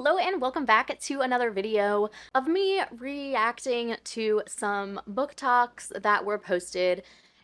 Hello and welcome back to another video of me reacting to some book talks that were posted.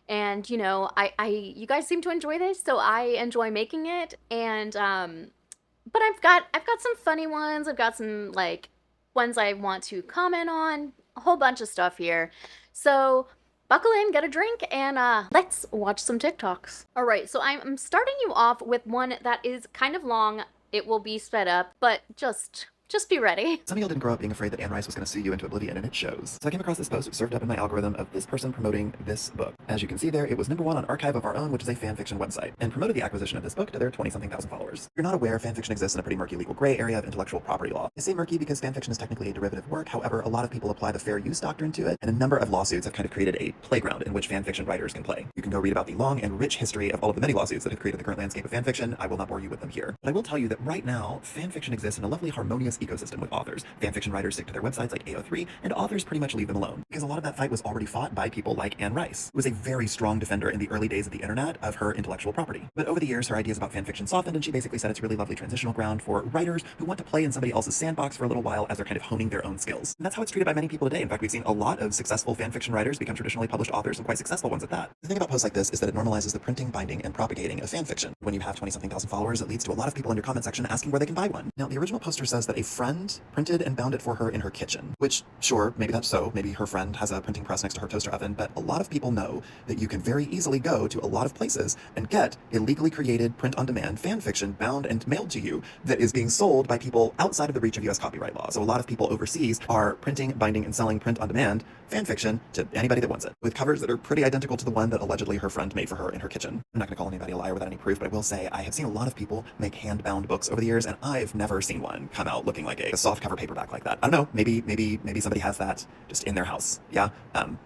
And you know, you guys seem to enjoy this, so I enjoy making it. And but I've got some funny ones. I've got some like ones I want to comment on, a whole bunch of stuff here. So buckle in, get a drink, and let's watch some TikToks. All right, so I'm starting you off with one that is kind of long. It will be sped up, but just be ready. Some of y'all didn't grow up being afraid that Anne Rice was going to sue you into oblivion, and it shows. So I came across this post served up in my algorithm of this person promoting this book. As you can see there, it was #1 on Archive of Our Own, which is a fanfiction website, and promoted the acquisition of this book to their 20-something thousand followers. If you're not aware, fanfiction exists in a pretty murky legal gray area of intellectual property law. I say murky because fanfiction is technically a derivative work, however, a lot of people apply the fair use doctrine to it, and a number of lawsuits have kind of created a playground in which fanfiction writers can play. You can go read about the long and rich history of all of the many lawsuits that have created the current landscape of fanfiction. I will not bore you with them here. But I will tell you that right now, fanfiction exists in a lovely harmonious ecosystem with authors. Fanfiction writers stick to their websites like AO3, and authors pretty much leave them alone, because a lot of that fight was already fought by people like Anne Rice, who was a very strong defender in the early days of the internet of her intellectual property. But over the years, her ideas about fanfiction softened, and she basically said it's a really lovely transitional ground for writers who want to play in somebody else's sandbox for a little while as they're kind of honing their own skills. And that's how it's treated by many people today. In fact, we've seen a lot of successful fanfiction writers become traditionally published authors, and quite successful ones at that. The thing about posts like this is that it normalizes the printing, binding, and propagating of fanfiction. When you have 20-something thousand followers, it leads to a lot of people in your comment section asking where they can buy one. Now, the original poster says that a friend printed and bound it for her in her kitchen, which, sure, maybe that's so. Maybe her friend has a printing press next to her toaster oven, but a lot of people know that you can very easily go to a lot of places and get illegally created print-on-demand fanfiction bound and mailed to you that is being sold by people outside of the reach of US copyright law. So a lot of people overseas are printing, binding, and selling print-on-demand fanfiction to anybody that wants it, with covers that are pretty identical to the one that allegedly her friend made for her in her kitchen. I'm not going to call anybody a liar without any proof, but I will say I have seen a lot of people make hand-bound books over the years, and I've never seen one come out looking like a soft cover paperback like that. I don't know, maybe somebody has that just in their house, yeah?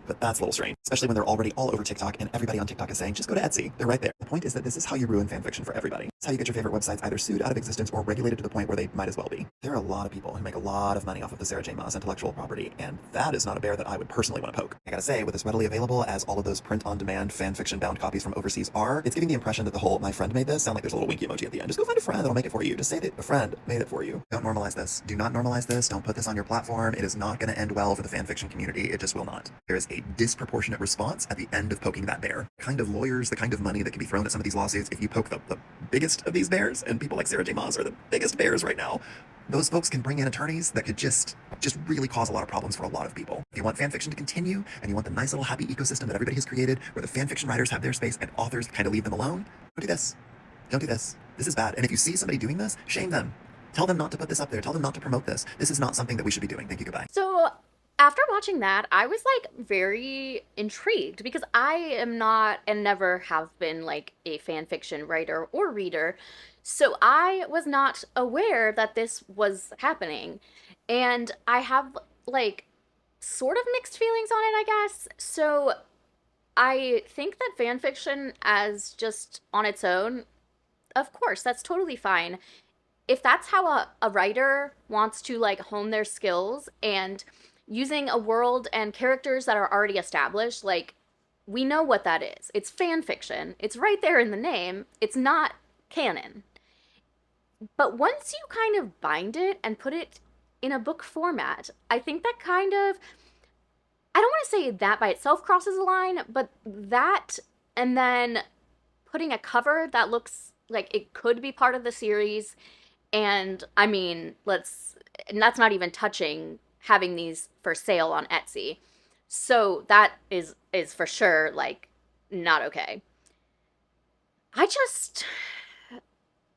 But that's a little strange, especially when they're already all over TikTok, and everybody on TikTok is saying, just go to Etsy, they're right there. The point is that this is how you ruin fanfiction for everybody. It's how you get your favorite websites either sued out of existence or regulated to the point where they might as well be. There are a lot of people who make a lot of money off of the Sarah J. Maas intellectual property, and that is not a bear that I would personally want to poke. I gotta say, with as readily available as all of those print-on-demand fanfiction-bound copies from overseas are, it's giving the impression that the whole "my friend made this" sound like there's a little winky emoji at the end. Just go find a friend that'll make it for you. Just say that a friend made it for you. Don't normalize this. Do not normalize this. Don't put this on your platform. It is not going to end well for the fanfiction community. It just will not. There is a disproportionate response at the end of poking that bear. The kind of lawyers, the kind of money that can be thrown at some of these lawsuits, if you poke the biggest of these bears, and people like Sarah J. Maas are the biggest bears right now, those folks can bring in attorneys that could just really cause a lot of problems for a lot of people. If you want fanfiction to continue, and you want the nice little happy ecosystem that everybody has created, where the fanfiction writers have their space and authors kind of leave them alone, don't do this. Don't do this. This is bad. And if you see somebody doing this, shame them. Tell them not to put this up there. Tell them not to promote this. This is not something that we should be doing. Thank you. Goodbye. So after watching that, I was like very intrigued because I am not and never have been like a fan fiction writer or reader. So I was not aware that this was happening. And I have like sort of mixed feelings on it, I guess. So I think that fan fiction as just on its own, of course, that's totally fine. If that's how a writer wants to like hone their skills and using a world and characters that are already established, like we know what that is. It's fan fiction. It's right there in the name. It's not canon. But once you kind of bind it and put it in a book format, I think that kind of, I don't want to say that by itself crosses a line, but that and then putting a cover that looks like it could be part of the series. And I mean, and that's not even touching having these for sale on Etsy. So that is for sure like not okay.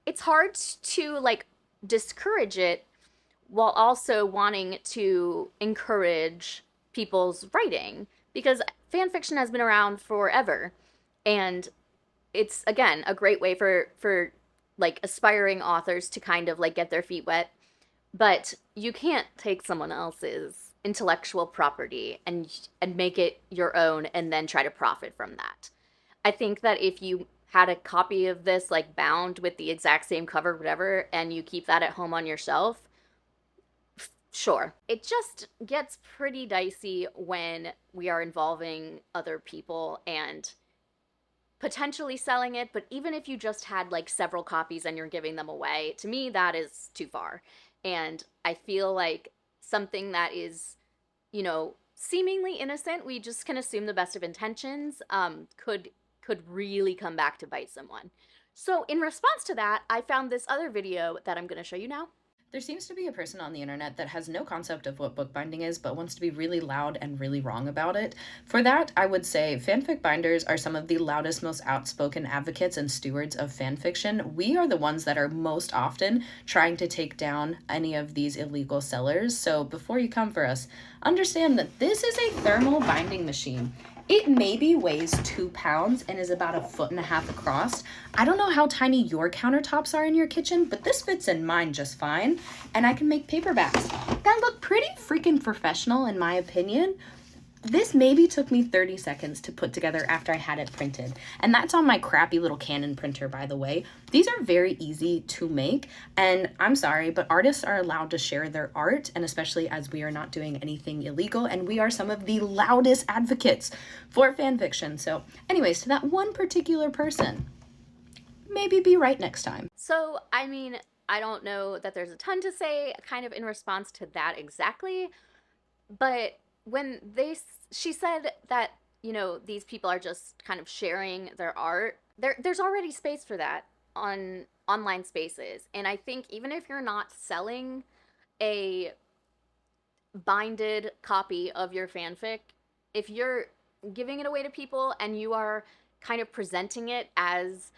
It's hard to like discourage it while also wanting to encourage people's writing, because fan fiction has been around forever, and it's again a great way for like aspiring authors to kind of like get their feet wet. But you can't take someone else's intellectual property and make it your own and then try to profit from that. I think that if you had a copy of this like bound with the exact same cover, whatever, and you keep that at home on your shelf, sure. It just gets pretty dicey when we are involving other people and potentially selling it, but even if you just had like several copies and you're giving them away, to me that is too far. And I feel like something that is, seemingly innocent, we just can assume the best of intentions, could really come back to bite someone. So in response to that, I found this other video that I'm going to show you now. There seems to be a person on the internet that has no concept of what bookbinding is, but wants to be really loud and really wrong about it. For that, I would say fanfic binders are some of the loudest, most outspoken advocates and stewards of fanfiction. We are the ones that are most often trying to take down any of these illegal sellers. So before you come for us, understand that this is a thermal binding machine. It maybe weighs 2 pounds and is about 1.5 feet across. I don't know how tiny your countertops are in your kitchen, but this fits in mine just fine. And I can make paperbacks that look pretty freaking professional in my opinion. This maybe took me 30 seconds to put together after I had it printed. And that's on my crappy little Canon printer, by the way. These are very easy to make. And I'm sorry, but artists are allowed to share their art, and especially as we are not doing anything illegal, and we are some of the loudest advocates for fan fiction. So anyways, to that one particular person, maybe be right next time. So, I mean, I don't know that there's a ton to say kind of in response to that exactly, but when she said that, these people are just kind of sharing their art, there's already space for that on online spaces. And I think even if you're not selling a binded copy of your fanfic, if you're giving it away to people and you are kind of presenting it as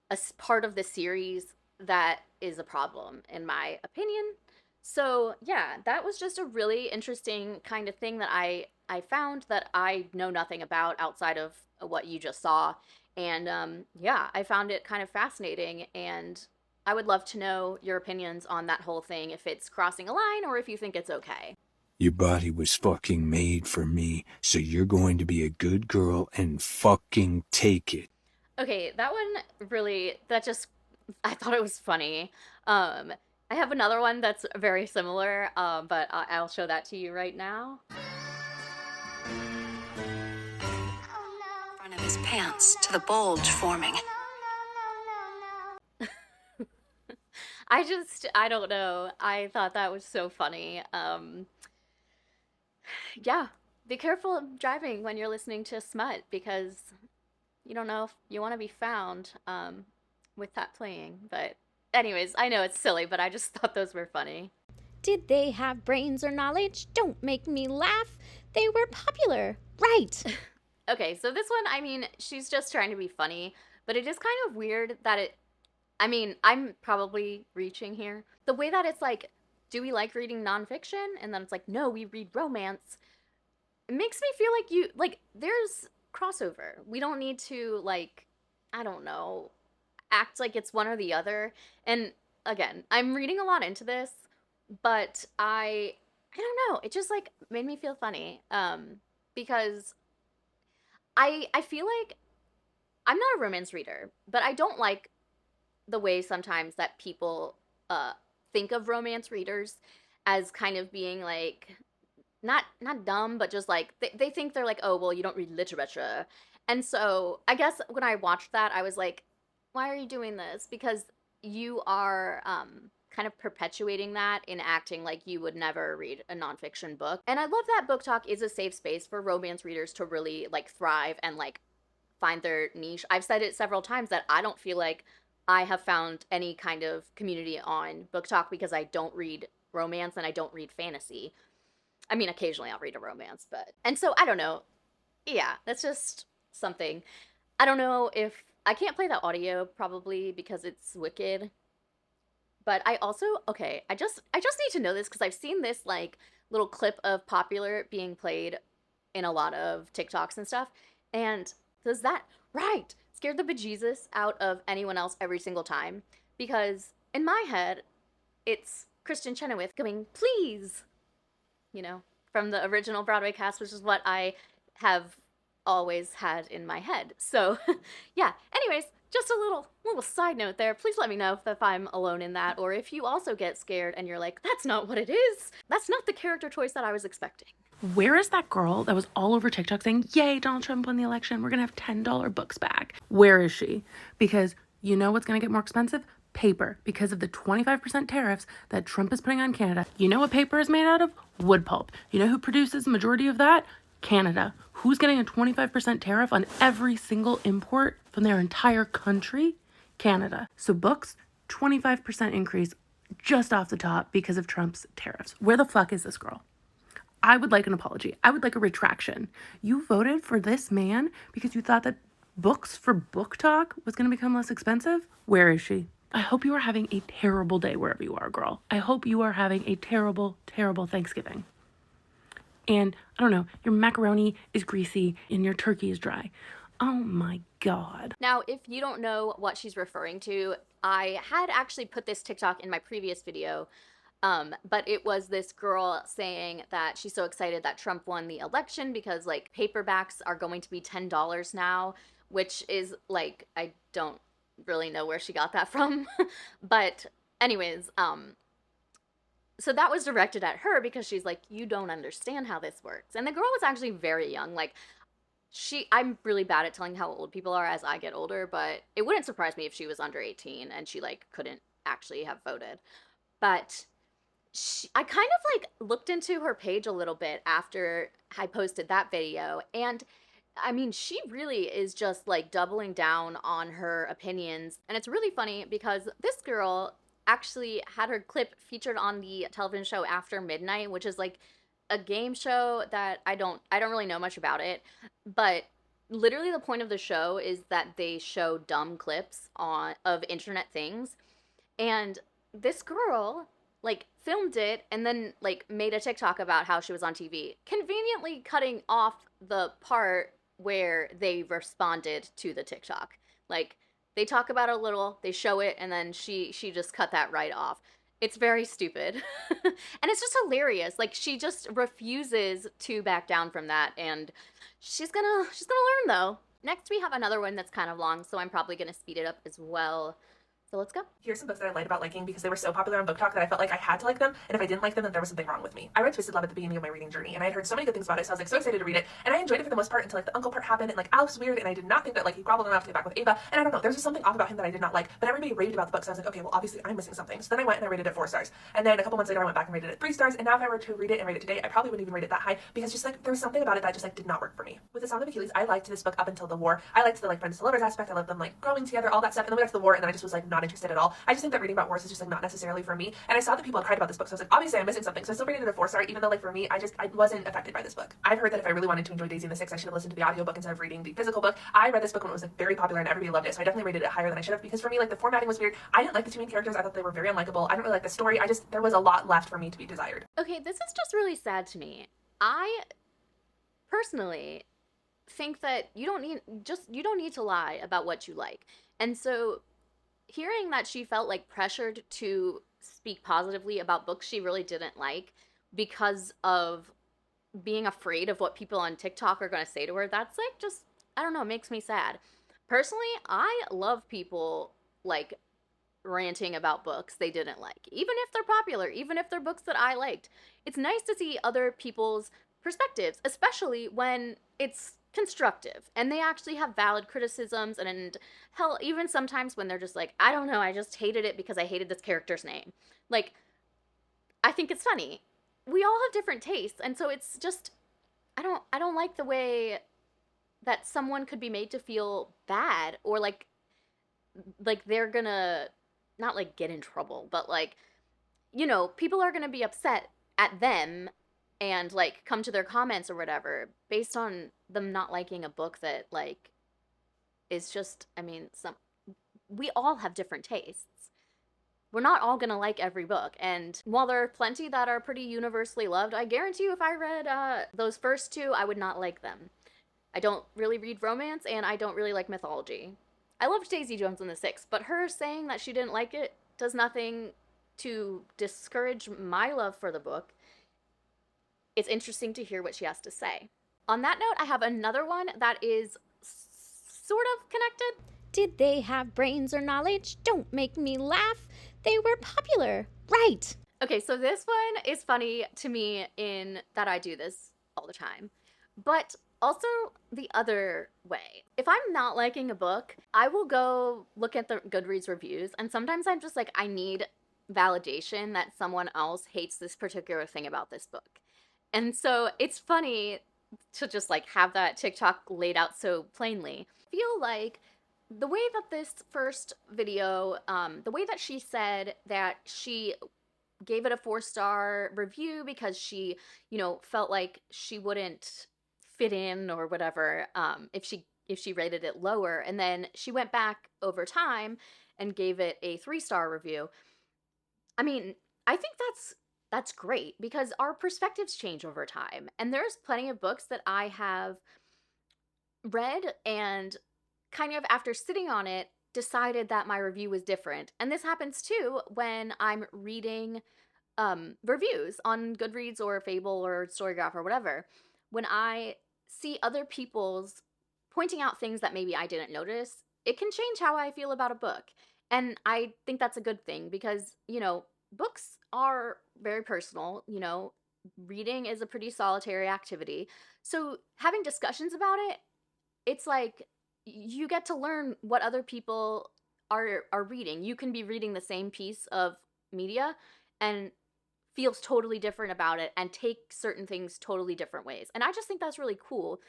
a part of the series, that is a problem, in my opinion. So yeah, that was just a really interesting kind of thing that I found that I know nothing about outside of what you just saw. And yeah, I found it kind of fascinating, and I would love to know your opinions on that whole thing, if it's crossing a line or if you think it's okay. Your body was fucking made for me, so you're going to be a good girl and fucking take it. Okay, that one really, I thought it was funny. I have another one that's very similar, but I'll show that to you right now. Front of his pants to the bulge forming. I don't know. I thought that was so funny. Yeah, be careful driving when you're listening to smut, because you don't know if you want to be found with that playing. But anyways, I know it's silly, but I just thought those were funny. Did they have brains or knowledge? Don't make me laugh. They were popular. Right. Okay, so this one, I mean, she's just trying to be funny, but it is kind of weird that I'm probably reaching here. The way that it's like, do we like reading nonfiction? And then it's like, no, we read romance. It makes me feel like there's crossover. We don't need to, I don't know, act like it's one or the other. And again, I'm reading a lot into this, but I don't know, it just made me feel funny, because I feel like I'm not a romance reader, but I don't like the way sometimes that people think of romance readers as kind of being not dumb, but just they think they're oh, well, you don't read literature. And so I guess when I watched that, I was like, why are you doing this? Because you are kind of perpetuating that in acting like you would never read a nonfiction book. And I love that BookTok is a safe space for romance readers to really thrive and find their niche. I've said it several times that I don't feel like I have found any kind of community on BookTok because I don't read romance and I don't read fantasy. I mean, occasionally I'll read a romance, and so I don't know. Yeah, that's just something. I don't know if I can't play that audio probably because it's wicked. But I also, okay, I just need to know this because I've seen this little clip of Popular being played in a lot of TikToks and stuff. And does that, right, scared the bejesus out of anyone else every single time. Because in my head, it's Kristen Chenoweth going, please, from the original Broadway cast, which is what I have always had in my head. So yeah, anyways, just a little side note there. Please let me know if I'm alone in that, or if you also get scared and you're like, that's not what it is. That's not the character choice that I was expecting. Where is that girl that was all over TikTok saying, yay, Donald Trump won the election, we're gonna have $10 books back? Where is she? Because you know what's gonna get more expensive? paper because of the 25% tariffs that Trump is putting on Canada. You know what paper is made out of? Wood pulp. You know who produces the majority of that? Canada. Who's getting a 25% tariff on every single import from their entire country? Canada. So books, 25% increase just off the top because of Trump's tariffs. Where the fuck is this girl? I would like an apology. I would like a retraction. You voted for this man because you thought that books for BookTok was going to become less expensive? Where is she? I hope you are having a terrible day wherever you are, girl. I hope you are having a terrible, terrible Thanksgiving. And I don't know, your macaroni is greasy and your turkey is dry. Oh my God. Now, if you don't know what she's referring to, I had actually put this TikTok in my previous video, but it was this girl saying that she's so excited that Trump won the election because, like, paperbacks are going to be $10 now, which is, like, I don't really know where she got that from. But anyways, so that was directed at her because she's like, you don't understand how this works. And the girl was actually very young. Like, I'm really bad at telling how old people are as I get older, but it wouldn't surprise me if she was under 18 and she, like, couldn't actually have voted. But I kind of, like, looked into her page a little bit after I posted that video, and I mean, she really is just, like, doubling down on her opinions. And it's really funny because this girl actually had her clip featured on the television show After Midnight, which is, like, a game show that I don't really know much about it, but literally the point of the show is that they show dumb clips of internet things. And this girl, like, filmed it and then, like, made a TikTok about how she was on TV, conveniently cutting off the part where they responded to the TikTok. Like, they talk about it a little, they show it, and then she just cut that right off. It's very stupid. And it's just hilarious. Like, she just refuses to back down from that, and she's gonna learn, though. Next, we have another one that's kind of long, so I'm probably gonna speed it up as well. So let's go. Here's some books that I lied about liking because they were so popular on BookTok that I felt like I had to like them, and if I didn't like them, then there was something wrong with me. I read Twisted Love at the beginning of my reading journey, and I had heard so many good things about it, so I was, like, so excited to read it, and I enjoyed it for the most part until, like, the uncle part happened, and, like, Alex was weird, and I did not think that, like, he groveled enough to get back with Ava, and I don't know, there was just something off about him that I did not like, but everybody raved about the book, so I was like, okay, well, obviously I'm missing something. So then I went and I rated it 4 stars, and then a couple months later I went back and rated it 3 stars, and now if I were to read it and rate it today, I probably wouldn't even rate it that high, because just, like, there was something about it that just, like, did not work for me. With The Sound of Achilles, I liked this book up until the war. I liked the, like, friends to lovers aspect, I loved them, like, growing together, all that stuff, and then we got to the war, and then I just was, like, not interested at all. I just think that reading about wars is just, like, not necessarily for me, and I saw that people had cried about this book, so I was like, obviously I'm missing something, so I still rated it a 4 star, even though, like, for me, I wasn't affected by this book. I've heard that if I really wanted to enjoy Daisy and the Six, I should have listened to the audiobook instead of reading the physical book. I read this book when it was, like, very popular and everybody loved it, so I definitely rated it higher than I should have, because for me, like, the formatting was weird. I didn't like the 2 main characters. I thought they were very unlikable. I didn't really like the story. There was a lot left for me to be desired. Okay, this is just really sad to me. I personally think that you don't need to lie about what you like. And so hearing that she felt, like, pressured to speak positively about books she really didn't like because of being afraid of what people on TikTok are going to say to her, that's, like, just, I don't know, makes me sad. Personally, I love people, like, ranting about books they didn't like, even if they're popular, even if they're books that I liked. It's nice to see other people's perspectives, especially when it's constructive and they actually have valid criticisms, and hell, even sometimes when they're just like, I don't know, I just hated it because I hated this character's name. Like, I think it's funny. We all have different tastes, and so it's just, I don't like the way that someone could be made to feel bad, or like they're gonna not, like, get in trouble, but, like, you know, people are gonna be upset at them and, like, come to their comments or whatever based on them not liking a book that, like, is just, I mean, we all have different tastes. We're not all gonna like every book, and while there are plenty that are pretty universally loved, I guarantee you if I read those first 2, I would not like them. I don't really read romance, and I don't really like mythology. I loved Daisy Jones and the Six, but her saying that she didn't like it does nothing to discourage my love for the book. It's interesting to hear what she has to say. On that note, I have another one that is sort of connected. Did they have brains or knowledge? Don't make me laugh. They were popular. Right. Okay, so this one is funny to me in that I do this all the time. But Also, the other way. If I'm not liking a book, I will go look at the Goodreads reviews, and sometimes I'm just like, I need validation that someone else hates this particular thing about this book. And so it's funny to just like have that TikTok laid out so plainly. I feel like the way that this first video, the way that she said that she gave it a 4-star review because she, felt like she wouldn't fit in or whatever, if she rated it lower, and then she went back over time and gave it a 3-star review. I mean, I think that's great because our perspectives change over time, and there's plenty of books that I have read and kind of after sitting on it decided that my review was different. And this happens too when I'm reading reviews on Goodreads or Fable or Storygraph or whatever. When I see other people's pointing out things that maybe I didn't notice, it can change how I feel about a book. And I think that's a good thing because, books are very personal, reading is a pretty solitary activity. So having discussions about it, it's like you get to learn what other people are reading. You can be reading the same piece of media and feels totally different about it and take certain things totally different ways. And I just think that's really cool.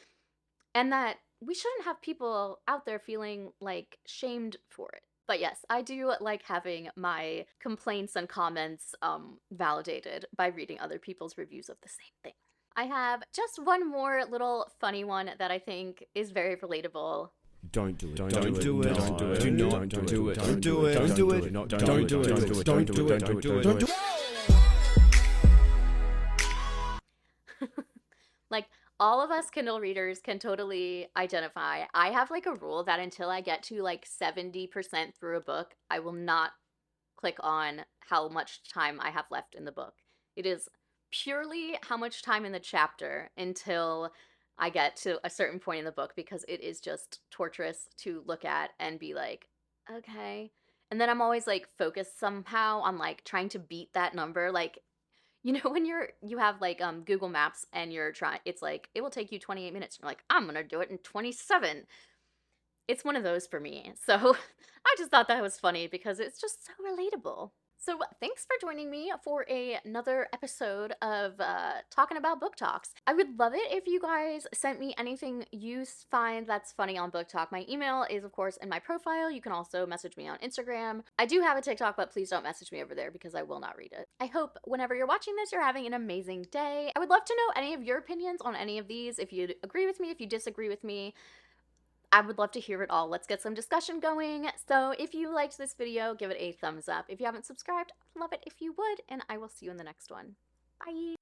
And that we shouldn't have people out there feeling like shamed for it. But yes, I do like having my complaints and comments validated by reading other people's reviews of the same thing. I have just one more little funny one that I think is very relatable. Don't do it. Don't do it. Don't do it. Do not do it. Don't do it. Don't do it. Don't do it. Don't do it. Don't do it. Don't do it. Don't do it. Like, all of us Kindle readers can totally identify. I have like a rule that until I get to like 70% through a book, I will not click on how much time I have left in the book. It is purely how much time in the chapter until I get to a certain point in the book, because it is just torturous to look at and be like, okay. And then I'm always like focused somehow on like trying to beat that number. Like, when you have like Google Maps and you're trying, it's like, it will take you 28 minutes. You're like, I'm going to do it in 27. It's one of those for me. So I just thought that was funny because it's just so relatable. So thanks for joining me for another episode of talking about book talks. I would love it if you guys sent me anything you find that's funny on BookTok. My email is, of course, in my profile. You can also message me on Instagram. I do have a TikTok, but please don't message me over there because I will not read it. I hope whenever you're watching this, you're having an amazing day. I would love to know any of your opinions on any of these. If you agree with me, if you disagree with me, I would love to hear it all. Let's get some discussion going. So if you liked this video, give it a thumbs up. If you haven't subscribed, I'd love it if you would, and I will see you in the next one. Bye!